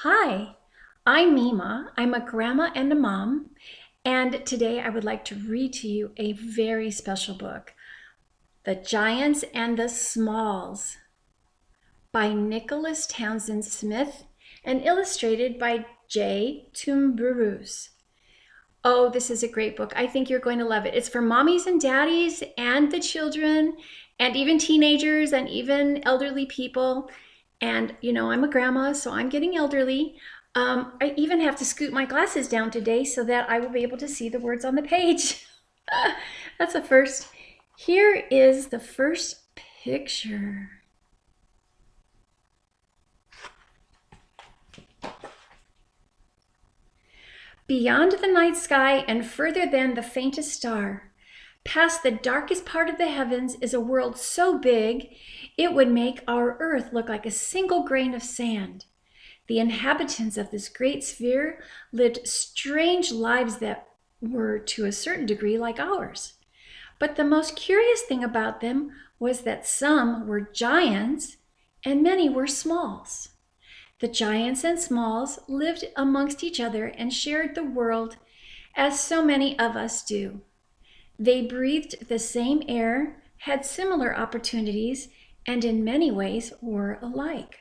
Hi, I'm Mima. I'm a grandma and a mom, and today I would like to read to you a very special book, The Giants and the Smalls by Nicholas Townsend Smith and illustrated by J. Tumburus. Oh, this is a great book. I think you're going to love it. It's for mommies and daddies and the children and even teenagers and even elderly people. And, I'm a grandma, so I'm getting elderly. I even have to scoot my glasses down today so that I will be able to see the words on the page. That's a first. Here is the first picture. Beyond the night sky and further than the faintest star, past the darkest part of the heavens is a world so big it would make our earth look like a single grain of sand. The inhabitants of this great sphere lived strange lives that were to a certain degree like ours. But the most curious thing about them was that some were giants and many were smalls. The giants and smalls lived amongst each other and shared the world as so many of us do. They breathed the same air, had similar opportunities, and in many ways were alike.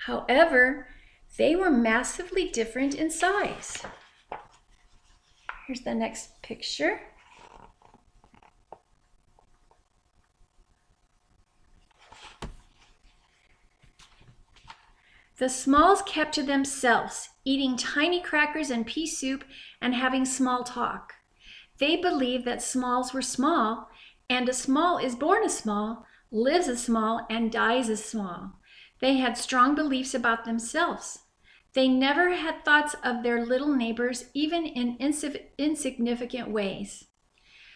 However, they were massively different in size. Here's the next picture. The smalls kept to themselves, eating tiny crackers and pea soup and having small talk. They believed that smalls were small, and a small is born a small, lives a small, and dies a small. They had strong beliefs about themselves. They never had thoughts of their little neighbors, even in insignificant ways.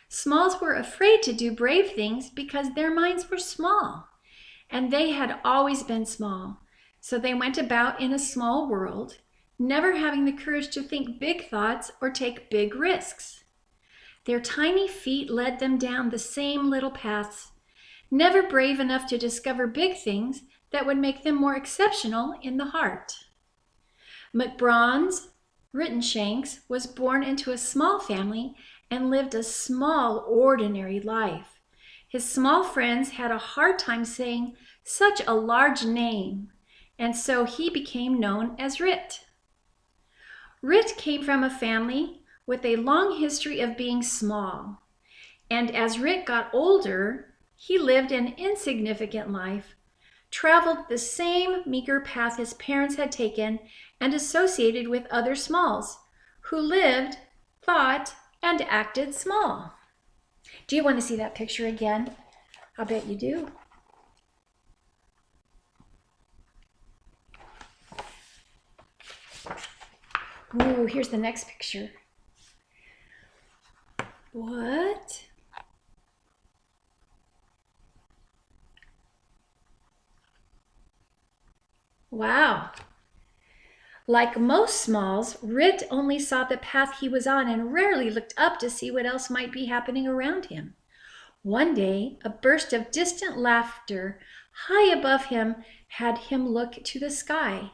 Smalls were afraid to do brave things because their minds were small, and they had always been small. So they went about in a small world, never having the courage to think big thoughts or take big risks. Their tiny feet led them down the same little paths, never brave enough to discover big things that would make them more exceptional in the heart. McBronze Rittenshanks was born into a small family and lived a small, ordinary life. His small friends had a hard time saying such a large name, and so he became known as Ritt. Ritt came from a family with a long history of being small, and as Ritt got older, he lived an insignificant life, traveled the same meager path his parents had taken, and associated with other smalls who lived, thought, and acted small. Do you want to see that picture again? I bet you do. Ooh, here's the next picture. What? Wow. Like most smalls, Ritt only saw the path he was on and rarely looked up to see what else might be happening around him. One day, a burst of distant laughter high above him had him look to the sky.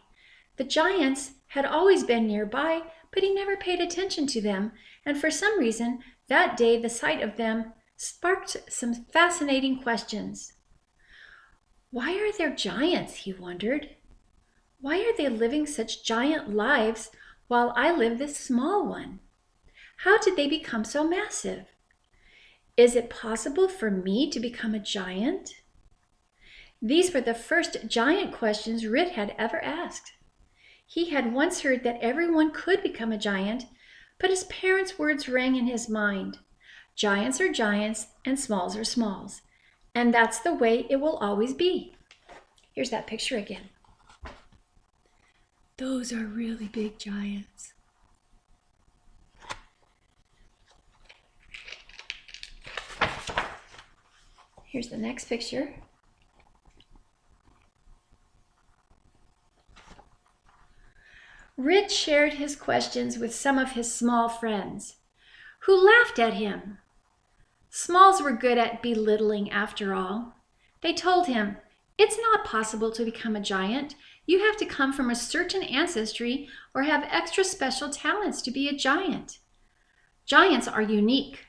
The giants had always been nearby, but he never paid attention to them, and for some reason, that day the sight of them sparked some fascinating questions. Why are there giants, he wondered. Why are they living such giant lives while I live this small one? How did they become so massive? Is it possible for me to become a giant? These were the first giant questions Ritt had ever asked. He had once heard that everyone could become a giant, but his parents' words rang in his mind. Giants are giants and smalls are smalls, and that's the way it will always be. Here's that picture again. Those are really big giants. Here's the next picture. Ritt shared his questions with some of his small friends, who laughed at him. Smalls were good at belittling after all. They told him, "It's not possible to become a giant. You have to come from a certain ancestry or have extra special talents to be a giant. Giants are unique.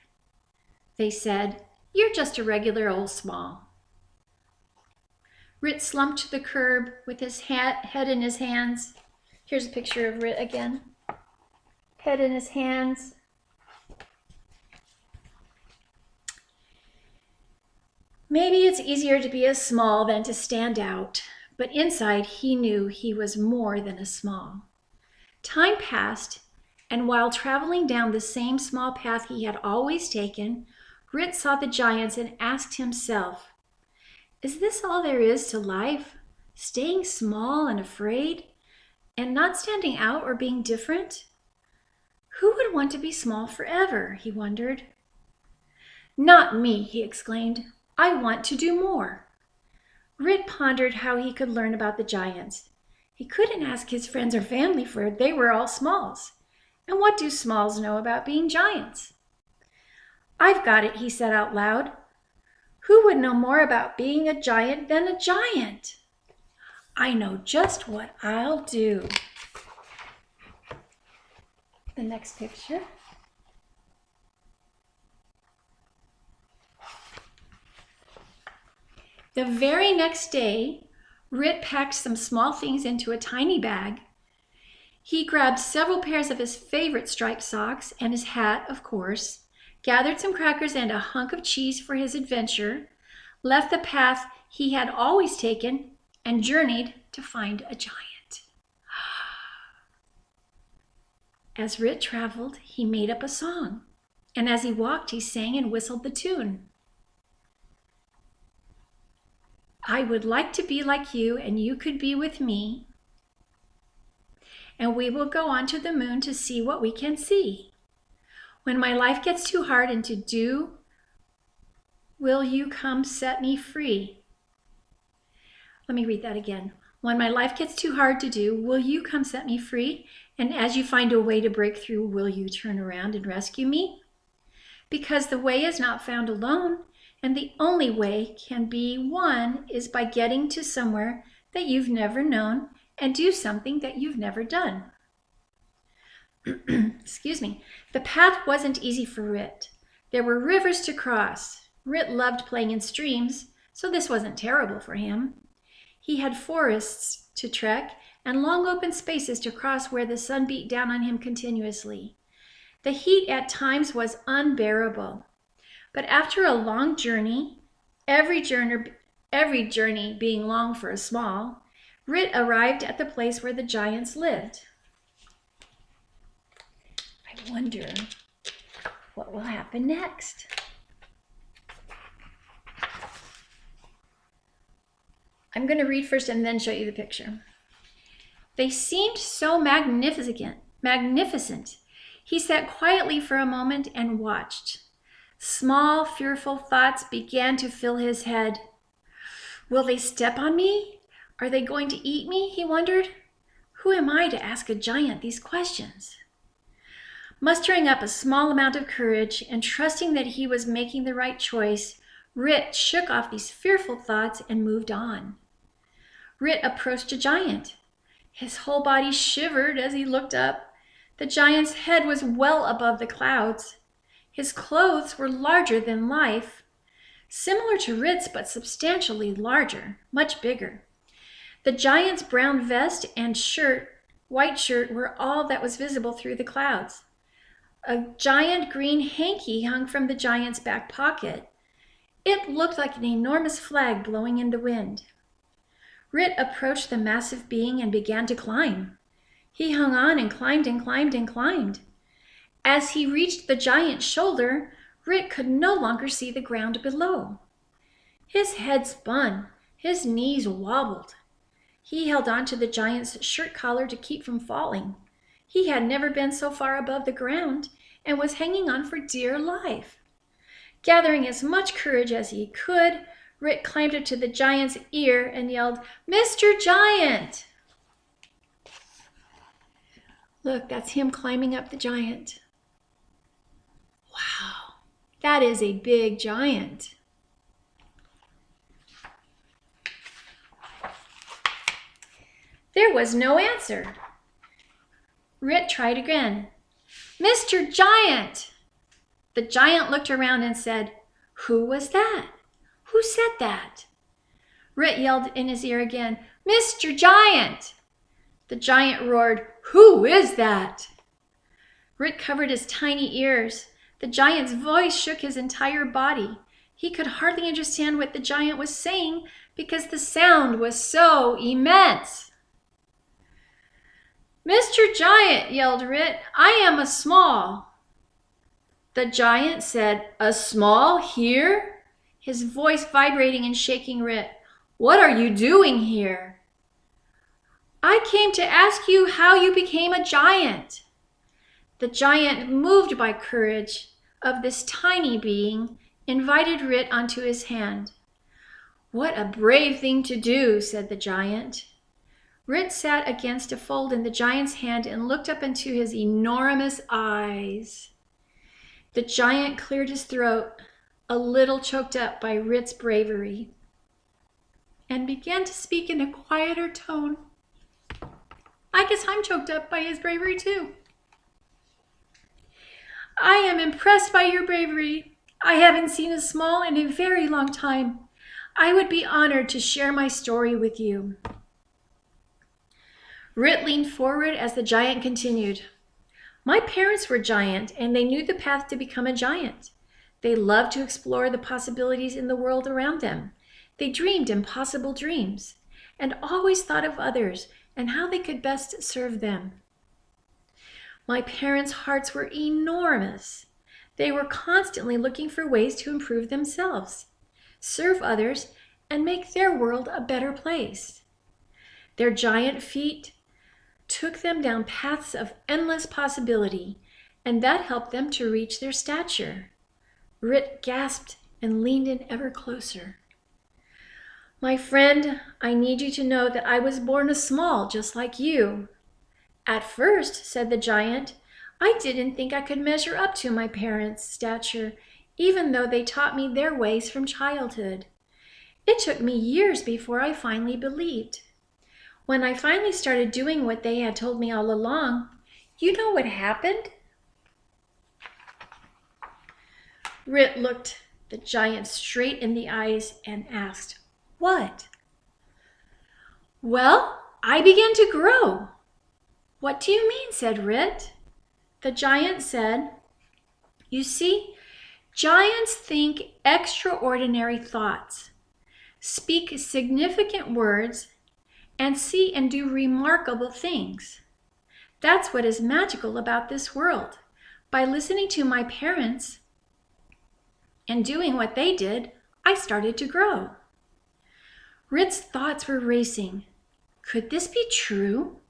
They said, you're just a regular old small. Rit slumped to the curb with his head in his hands. Here's a picture of Rit again. Head in his hands. Maybe it's easier to be a small than to stand out, but inside he knew he was more than a small. Time passed, and while traveling down the same small path he had always taken, Rit saw the giants and asked himself, is this all there is to life? Staying small and afraid, and not standing out or being different? Who would want to be small forever, he wondered. Not me, he exclaimed. I want to do more. Rit pondered how he could learn about the giants. He couldn't ask his friends or family, for they were all smalls. And what do smalls know about being giants? I've got it, he said out loud. Who would know more about being a giant than a giant? I know just what I'll do. The next picture. The very next day, Rit packed some small things into a tiny bag. He grabbed several pairs of his favorite striped socks and his hat, of course, gathered some crackers and a hunk of cheese for his adventure, left the path he had always taken, and journeyed to find a giant. As Rit traveled, he made up a song, and as he walked, he sang and whistled the tune. I would like to be like you, and you could be with me, and we will go on to the moon to see what we can see. When my life gets too hard and to do, will you come set me free? Let me read that again. When my life gets too hard to do, will you come set me free? And as you find a way to break through, will you turn around and rescue me? Because the way is not found alone, and the only way can be one is by getting to somewhere that you've never known and do something that you've never done. Excuse me. The path wasn't easy for Rit. There were rivers to cross. Rit loved playing in streams, so this wasn't terrible for him. He had forests to trek and long open spaces to cross where the sun beat down on him continuously. The heat at times was unbearable. But after a long journey, every journey being long for a small, Rit arrived at the place where the giants lived. I wonder what will happen next. I'm going to read first and then show you the picture. They seemed so magnificent. He sat quietly for a moment and watched. Small, fearful thoughts began to fill his head. Will they step on me? Are they going to eat me? He wondered. Who am I to ask a giant these questions? Mustering up a small amount of courage and trusting that he was making the right choice, Rit shook off these fearful thoughts and moved on. Rit approached a giant. His whole body shivered as he looked up. The giant's head was well above the clouds. His clothes were larger than life, similar to Rit's but substantially larger, much bigger. The giant's brown vest and white shirt were all that was visible through the clouds. A giant green hanky hung from the giant's back pocket. It looked like an enormous flag blowing in the wind. Rit approached the massive being and began to climb. He hung on and climbed and climbed and climbed. As he reached the giant's shoulder, Rit could no longer see the ground below. His head spun, his knees wobbled. He held on to the giant's shirt collar to keep from falling. He had never been so far above the ground and was hanging on for dear life. Gathering as much courage as he could, Rit climbed up to the giant's ear and yelled, "Mr. Giant!" Look, that's him climbing up the giant. Wow, that is a big giant. There was no answer. Rit tried again. "Mr. Giant!" The giant looked around and said, "Who was that? Who said that?" Rit yelled in his ear again, "Mr. Giant!" The giant roared, "Who is that?" Rit covered his tiny ears. The giant's voice shook his entire body. He could hardly understand what the giant was saying because the sound was so immense. "Mr. Giant," yelled Rit, "I am a small." The giant said, "A small here?" His voice vibrating and shaking Rit. "What are you doing here?" "I came to ask you how you became a giant." The giant, moved by courage of this tiny being, invited Rit onto his hand. "What a brave thing to do," said the giant. Rit sat against a fold in the giant's hand and looked up into his enormous eyes. The giant cleared his throat, a little choked up by Rit's bravery, and began to speak in a quieter tone. I guess I'm choked up by his bravery too. "I am impressed by your bravery. I haven't seen a small in a very long time. I would be honored to share my story with you." Rit leaned forward as the giant continued. "My parents were giant, and they knew the path to become a giant. They loved to explore the possibilities in the world around them. They dreamed impossible dreams, and always thought of others and how they could best serve them. My parents' hearts were enormous. They were constantly looking for ways to improve themselves, serve others, and make their world a better place. Their giant feet took them down paths of endless possibility, and that helped them to reach their stature." Rit gasped and leaned in ever closer. "My friend, I need you to know that I was born a small, just like you." "At first," said the giant, "I didn't think I could measure up to my parents' stature, even though they taught me their ways from childhood. It took me years before I finally believed. When I finally started doing what they had told me all along, you know what happened?" Rit looked the giant straight in the eyes and asked, "What?" "Well, I began to grow." "What do you mean?" said Rit. The giant said, "You see, giants think extraordinary thoughts, speak significant words, and see and do remarkable things. That's what is magical about this world. By listening to my parents and doing what they did, I started to grow." Rit's thoughts were racing. Could this be true?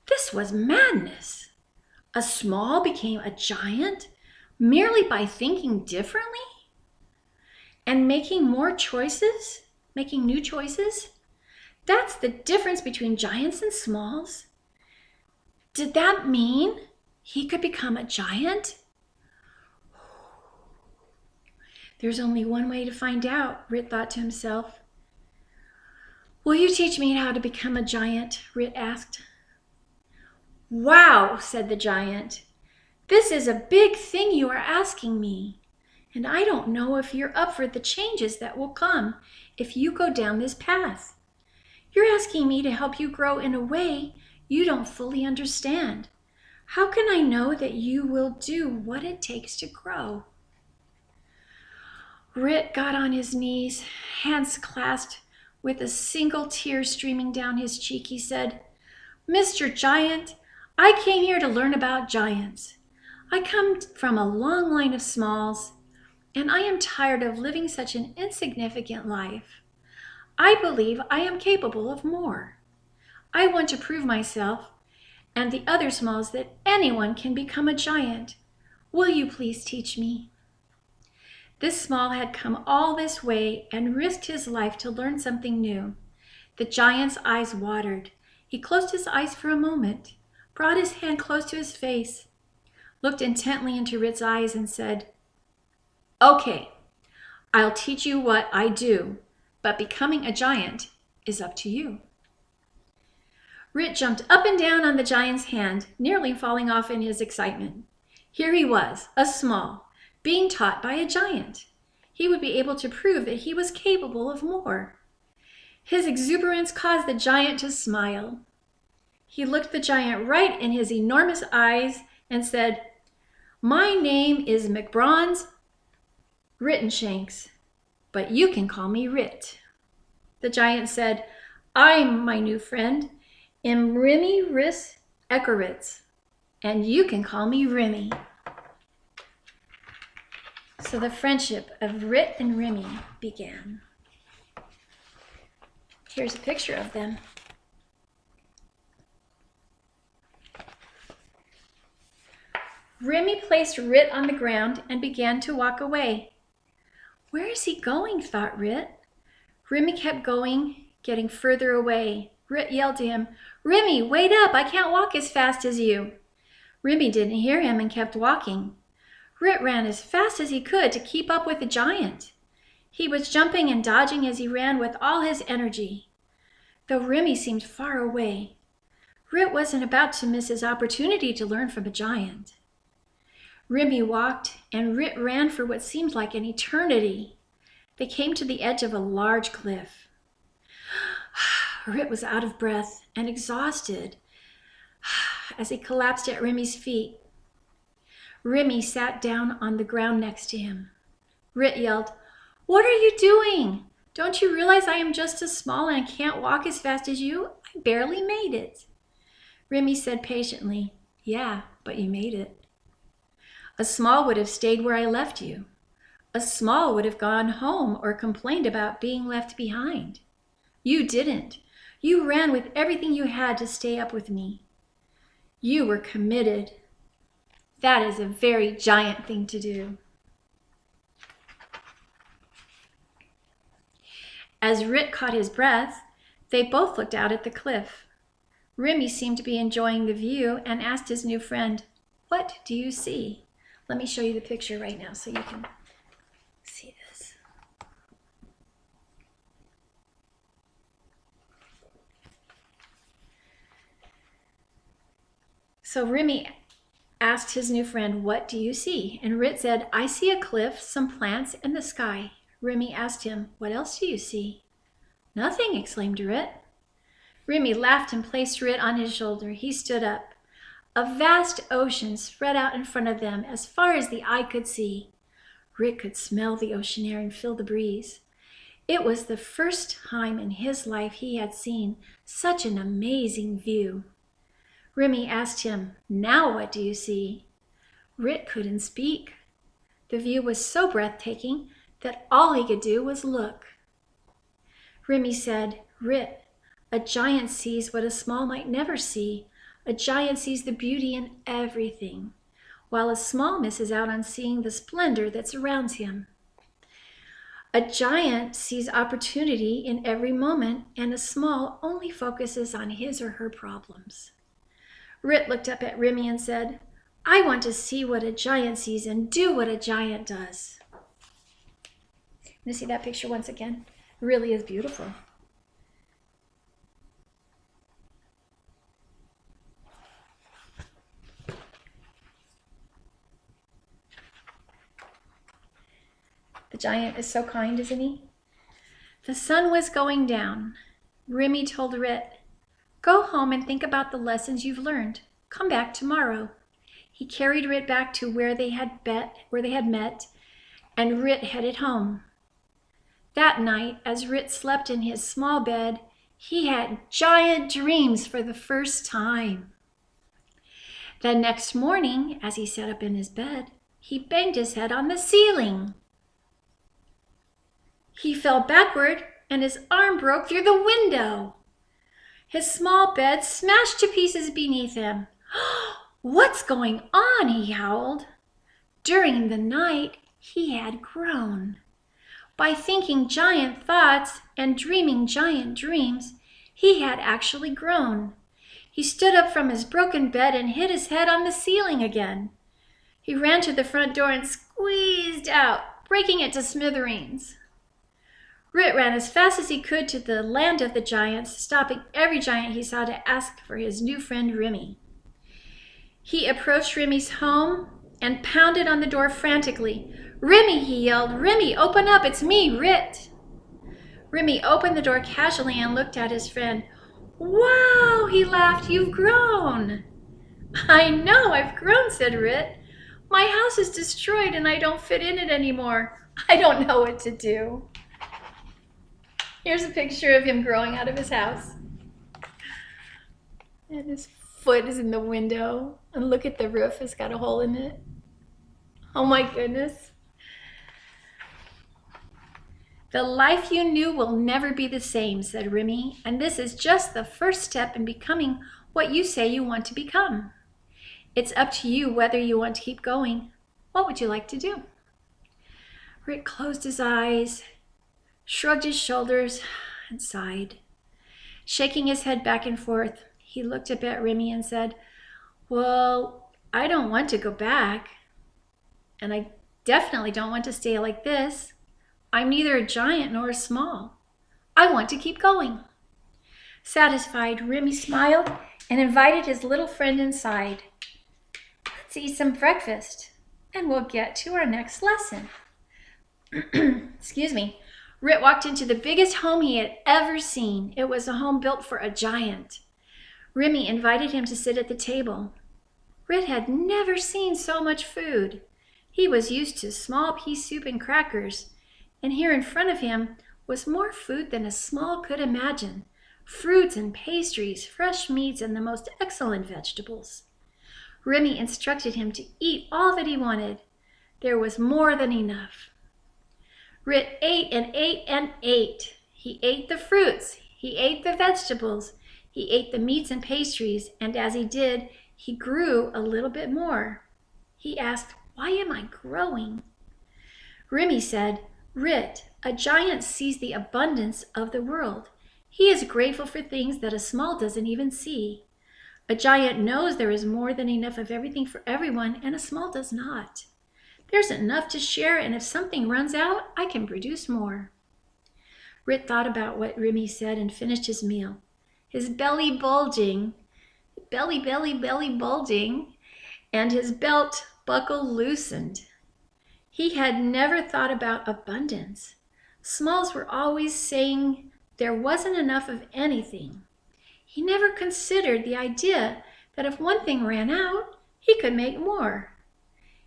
This was madness. A small became a giant merely by thinking differently and making new choices? That's the difference between giants and smalls. Did that mean he could become a giant? There's only one way to find out, Rit thought to himself. "Will you teach me how to become a giant?" Rit asked. "Wow," said the giant. "This is a big thing you are asking me, and I don't know if you're up for the changes that will come if you go down this path. You're asking me to help you grow in a way you don't fully understand. How can I know that you will do what it takes to grow?" Rit got on his knees, hands clasped, with a single tear streaming down his cheek. He said, "Mr. Giant, I came here to learn about giants. I come from a long line of smalls, and I am tired of living such an insignificant life. I believe I am capable of more. I want to prove myself and the other smalls that anyone can become a giant. Will you please teach me?" This small had come all this way and risked his life to learn something new. The giant's eyes watered. He closed his eyes for a moment, brought his hand close to his face, looked intently into Rit's eyes and said, "Okay, I'll teach you what I do, but becoming a giant is up to you." Rit jumped up and down on the giant's hand, nearly falling off in his excitement. Here he was, a small, being taught by a giant. He would be able to prove that he was capable of more. His exuberance caused the giant to smile. He looked the giant right in his enormous eyes and said, "My name is McBronze Rittenshanks, but you can call me Rit." The giant said, "I'm my new friend, am Remy Riss Eckeritz, and you can call me Remy." So the friendship of Rit and Remy began. Here's a picture of them. Remy placed Rit on the ground and began to walk away. "Where is he going?" thought Rit. Remy kept going, getting further away. Rit yelled to him, "Remy, wait up, I can't walk as fast as you." Remy didn't hear him and kept walking. Rit ran as fast as he could to keep up with the giant. He was jumping and dodging as he ran with all his energy. Though Remy seemed far away, Rit wasn't about to miss his opportunity to learn from a giant. Remy walked and Rit ran for what seemed like an eternity. They came to the edge of a large cliff. Rit was out of breath and exhausted as he collapsed at Remy's feet. Remy sat down on the ground next to him. Rit yelled, "What are you doing? Don't you realize I am just as small and I can't walk as fast as you? I barely made it." Remy said patiently, "Yeah, but you made it. A small would have stayed where I left you. A small would have gone home or complained about being left behind. You didn't. You ran with everything you had to stay up with me. You were committed. That is a very giant thing to do." As Rit caught his breath, they both looked out at the cliff. Remy seemed to be enjoying the view and asked his new friend, "What do you see?" Let me show you the picture right now so you can see this. So Remy asked his new friend, "What do you see?" And Rit said, "I see a cliff, some plants, and the sky." Remy asked him, "What else do you see?" "Nothing," exclaimed Rit. Remy laughed and placed Rit on his shoulder. He stood up. A vast ocean spread out in front of them as far as the eye could see. Rit could smell the ocean air and feel the breeze. It was the first time in his life he had seen such an amazing view. Remy asked him, "Now what do you see?" Rit couldn't speak. The view was so breathtaking that all he could do was look. Remy said, "Rit, a giant sees what a small might never see. A giant sees the beauty in everything, while a small misses out on seeing the splendor that surrounds him. A giant sees opportunity in every moment, and a small only focuses on his or her problems." Rit looked up at Remy and said, "I want to see what a giant sees and do what a giant does." Want to see that picture once again? It really is beautiful. The giant is so kind, isn't he? The sun was going down. Remy told Rit, "Go home and think about the lessons you've learned. Come back tomorrow." He carried Rit back to where they had met, and Rit headed home. That night, as Rit slept in his small bed, he had giant dreams for the first time. The next morning, as he sat up in his bed, he banged his head on the ceiling. He fell backward and his arm broke through the window. His small bed smashed to pieces beneath him. "What's going on?" he howled. During the night, he had grown. By thinking giant thoughts and dreaming giant dreams, he had actually grown. He stood up from his broken bed and hit his head on the ceiling again. He ran to the front door and squeezed out, breaking it to smithereens. Rit ran as fast as he could to the land of the giants, stopping every giant he saw to ask for his new friend Remy. He approached Remy's home and pounded on the door frantically. "Remy," he yelled, "Remy, open up, it's me, Rit." Remy opened the door casually and looked at his friend. "Wow," he laughed, "you've grown." "I know I've grown," said Rit. "My house is destroyed and I don't fit in it anymore. I don't know what to do." Here's a picture of him growing out of his house. And his foot is in the window. And look at the roof, it's got a hole in it. Oh my goodness. "The life you knew will never be the same," said Remy, "and this is just the first step in becoming what you say you want to become. It's up to you whether you want to keep going. What would you like to do?" Rick closed his eyes, shrugged his shoulders, and sighed. Shaking his head back and forth, he looked up at Remy and said, "Well, I don't want to go back, and I definitely don't want to stay like this. I'm neither a giant nor a small. I want to keep going." Satisfied, Remy smiled and invited his little friend inside. "Let's eat some breakfast, and we'll get to our next lesson." Excuse me. Rit walked into the biggest home he had ever seen. It was a home built for a giant. Remy invited him to sit at the table. Rit had never seen so much food. He was used to small pea soup and crackers, and here in front of him was more food than a small could imagine. Fruits and pastries, fresh meats, and the most excellent vegetables. Remy instructed him to eat all that he wanted. There was more than enough. Rit ate and ate and ate. He ate the fruits, he ate the vegetables, he ate the meats and pastries, and as he did, he grew a little bit more. He asked, "Why am I growing?" Remy said, "Rit, a giant sees the abundance of the world. He is grateful for things that a small doesn't even see. A giant knows there is more than enough of everything for everyone, and a small does not. There's enough to share, and if something runs out, I can produce more." Rit thought about what Remy said and finished his meal, his belly bulging, belly bulging, and his belt buckle loosened. He had never thought about abundance. Smalls were always saying there wasn't enough of anything. He never considered the idea that if one thing ran out, he could make more.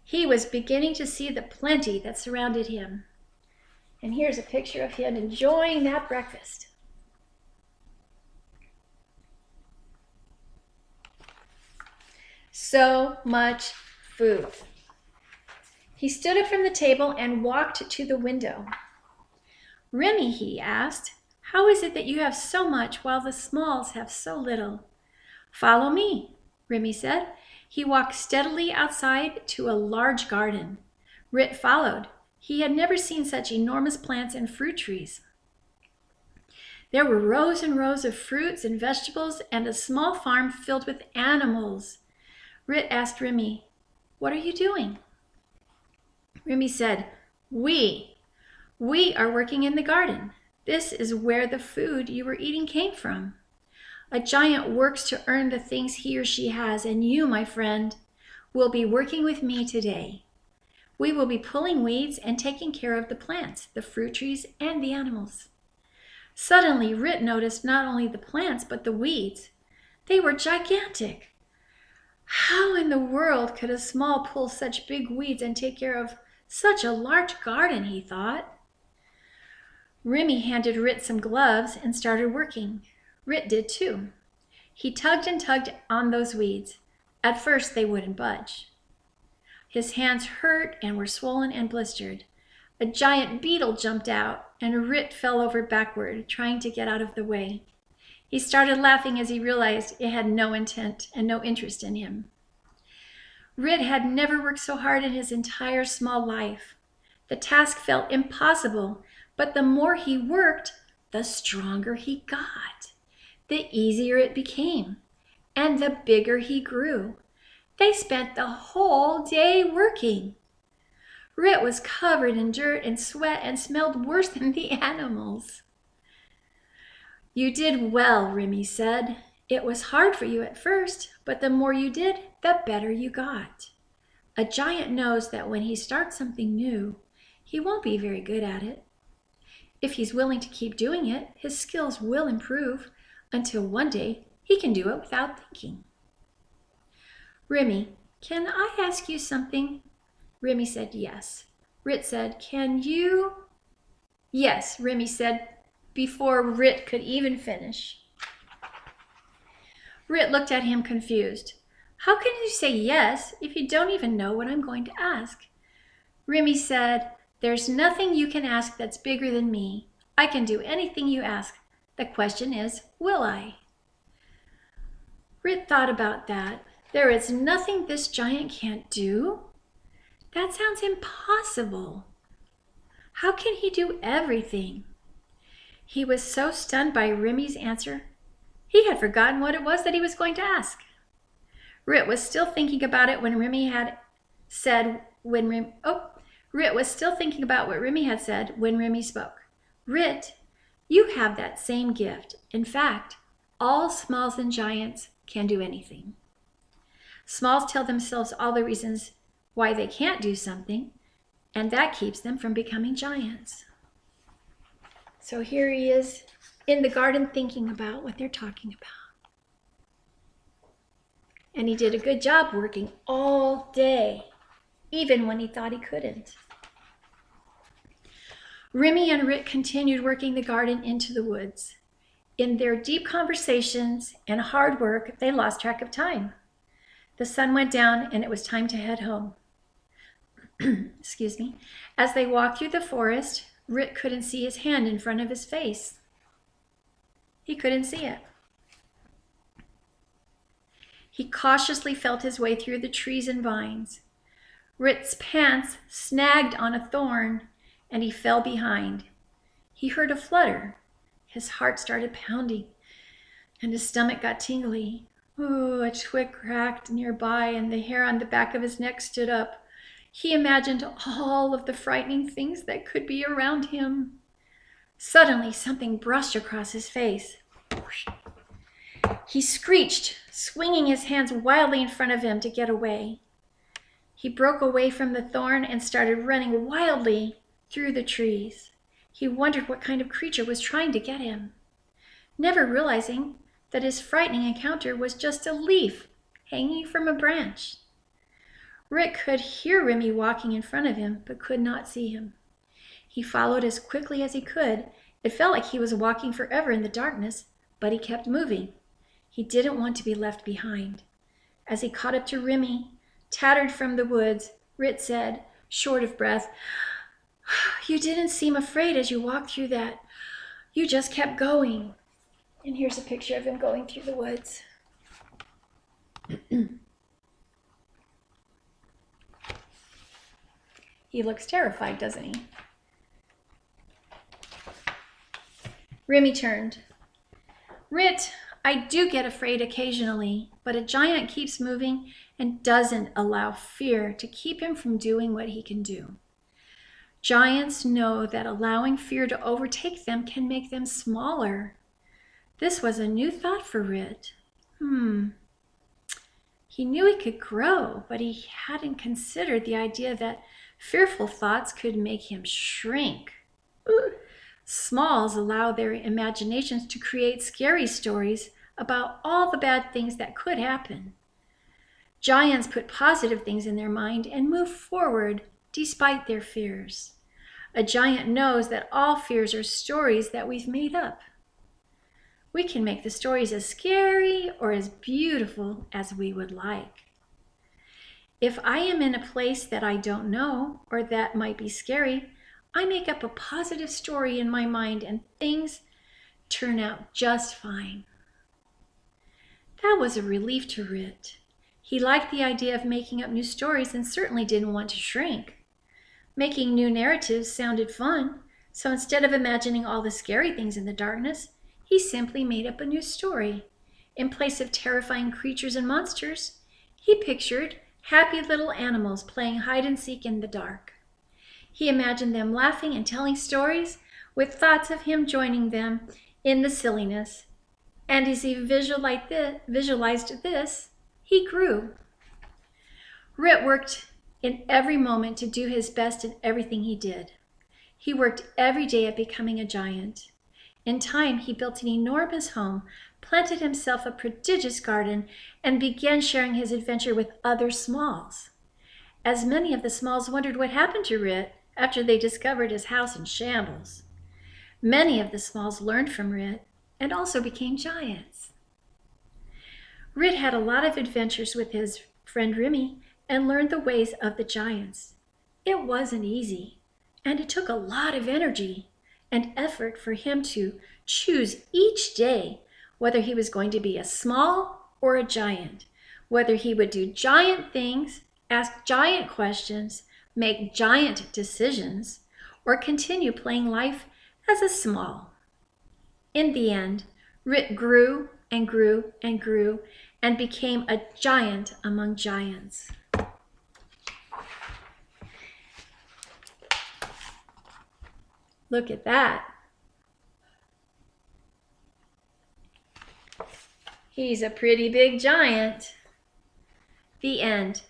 He was beginning to see the plenty that surrounded him. And here's a picture of him enjoying that breakfast. So much food. He stood up from the table and walked to the window. "Remy," he asked, "how is it that you have so much while the smalls have so little?" "Follow me," Remy said. He walked steadily outside to a large garden. Rit followed. He had never seen such enormous plants and fruit trees. There were rows and rows of fruits and vegetables and a small farm filled with animals. Rit asked Remy, "What are you doing?" Remy said, We are working in the garden. This is where the food you were eating came from. A giant works to earn the things he or she has, and you, my friend, will be working with me today. We will be pulling weeds and taking care of the plants, the fruit trees, and the animals." Suddenly, Rit noticed not only the plants, but the weeds. They were gigantic. How in the world could a small pull such big weeds and take care of such a large garden, he thought. Remy handed Rit some gloves and started working. Rit did too. He tugged and tugged on those weeds. At first, they wouldn't budge. His hands hurt and were swollen and blistered. A giant beetle jumped out, and Rit fell over backward, trying to get out of the way. He started laughing as he realized it had no intent and no interest in him. Rit had never worked so hard in his entire small life. The task felt impossible, but the more he worked, the stronger he got. The easier it became, and the bigger he grew. They spent the whole day working. Rit was covered in dirt and sweat and smelled worse than the animals. You did well, Remy said. It was hard for you at first, but the more you did, the better you got. A giant knows that when he starts something new, he won't be very good at it. If he's willing to keep doing it, his skills will improve until one day he can do it without thinking. Remy, can I ask you something? Remy said yes. Rit said, can you? Yes, Remy said before Rit could even finish. Rit looked at him confused. How can you say yes if you don't even know what I'm going to ask? Remy said, there's nothing you can ask that's bigger than me. I can do anything you ask. The question is, will I? Rit thought about that. There is nothing this giant can't do? That sounds impossible. How can he do everything? He was so stunned by Remy's answer, he had forgotten what it was that he was going to ask. Rit was still thinking about it when Remy had said Rit was still thinking about what Remy had said when Remy spoke. Rit, you have that same gift. In fact, all smalls and giants can do anything. Smalls tell themselves all the reasons why they can't do something, and that keeps them from becoming giants. So here he is in the garden thinking about what they're talking about. And he did a good job working all day, even when he thought he couldn't. Remy and Rit continued working the garden into the woods. In their deep conversations and hard work, they lost track of time. The sun went down and it was time to head home. Excuse me. As they walked through the forest, Rit couldn't see his hand in front of his face. He couldn't see it. He cautiously felt his way through the trees and vines. Rit's pants snagged on a thorn and he fell behind. He heard a flutter. His heart started pounding and his stomach got tingly. Oh, a twig cracked nearby and the hair on the back of his neck stood up. He imagined all of the frightening things that could be around him. Suddenly, something brushed across his face. He screeched, swinging his hands wildly in front of him to get away. He broke away from the thorn and started running wildly through the trees. He wondered what kind of creature was trying to get him, never realizing that his frightening encounter was just a leaf hanging from a branch. Rit could hear Remy walking in front of him, but could not see him. He followed as quickly as he could. It felt like he was walking forever in the darkness, but he kept moving. He didn't want to be left behind. As he caught up to Remy, tattered from the woods, Rit said, short of breath, you didn't seem afraid as you walked through that. You just kept going. And here's a picture of him going through the woods. He looks terrified, doesn't he? Remy turned. Rit, I do get afraid occasionally, but a giant keeps moving and doesn't allow fear to keep him from doing what he can do. Giants know that allowing fear to overtake them can make them smaller. This was a new thought for Rit. He knew he could grow, but he hadn't considered the idea that fearful thoughts could make him shrink. Smalls allow their imaginations to create scary stories about all the bad things that could happen. Giants put positive things in their mind and move forward despite their fears. A giant knows that all fears are stories that we've made up. We can make the stories as scary or as beautiful as we would like. If I am in a place that I don't know or that might be scary, I make up a positive story in my mind and things turn out just fine. That was a relief to Rit. He liked the idea of making up new stories and certainly didn't want to shrink. Making new narratives sounded fun, so instead of imagining all the scary things in the darkness, he simply made up a new story. In place of terrifying creatures and monsters, he pictured happy little animals playing hide and seek in the dark. He imagined them laughing and telling stories with thoughts of him joining them in the silliness. And as he visualized this, he grew. Rit worked in every moment to do his best in everything he did. He worked every day at becoming a giant. In time, he built an enormous home, planted himself a prodigious garden, and began sharing his adventure with other Smalls. As many of the Smalls wondered what happened to Rit after they discovered his house in shambles. Many of the Smalls learned from Rit and also became giants. Rit had a lot of adventures with his friend Remy and learned the ways of the giants. It wasn't easy, and it took a lot of energy and effort for him to choose each day whether he was going to be a small or a giant, whether he would do giant things, ask giant questions, make giant decisions, or continue playing life as a small. In the end, Rit grew and grew and grew and became a giant among giants. Look at that. He's a pretty big giant. The end.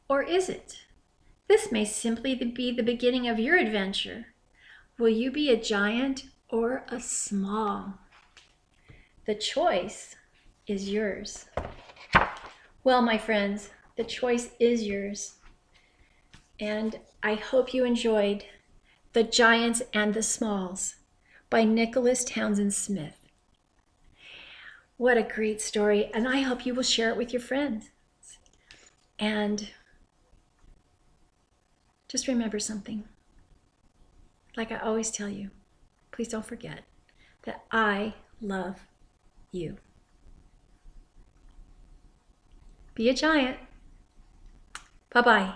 Or is it? This may simply be the beginning of your adventure. Will you be a giant or a small? The choice is yours. Well, my friends, the choice is yours. And I hope you enjoyed The Giants and the Smalls by Nicholas Townsend Smith. What a great story, and I hope you will share it with your friends. And just remember something. Like I always tell you, please don't forget that I love you. Be a giant. Bye-bye.